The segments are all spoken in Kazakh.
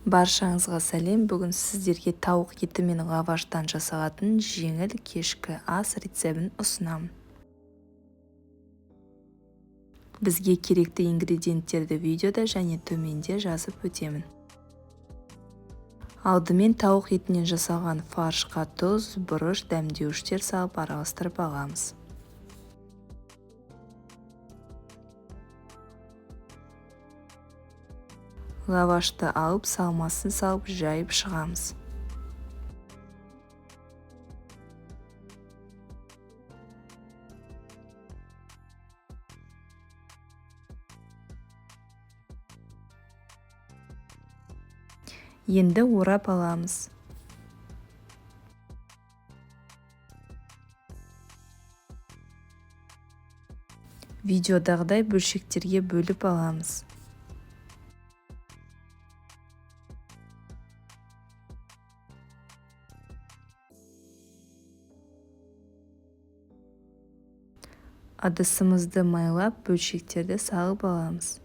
Баршаңызға сәлем. Бүгін сіздерге тауық еті мен лаваштан жасалатын жеңіл кешкі ас рецебін ұсынамын. Бізге керекті ингредиенттерді видеода және төменде жазып өтемін. Алдымен тауық етінен жасалған фаршқа тұз, бұрыш, дәмдеуіштер салып араластырып аламыз. Лавашты алып, салмасын салып, жайып шығамыз. Енді орап аламыз. Видеодағыдай бөлшектерге бөліп аламыз. Ыдысымызды майлап, бөлшектерді салып аламыз.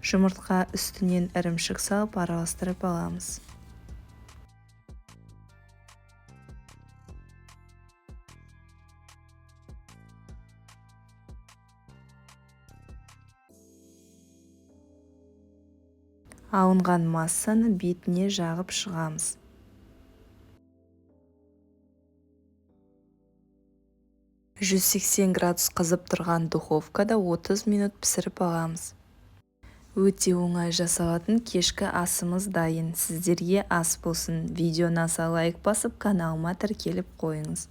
Жұмыртқа үстінен ірімшік салып араластырып аламыз. Алынған массаны бетіне жағып шығамыз. «180 градус қызып тұрған духовкада 30 минут пісіріп аламыз. Өте оңай жасалатын кешкі асымыз дайын. Сіздерге ас болсын. Видеоны аса лайк басып, каналыма тіркеліп қойыңыз.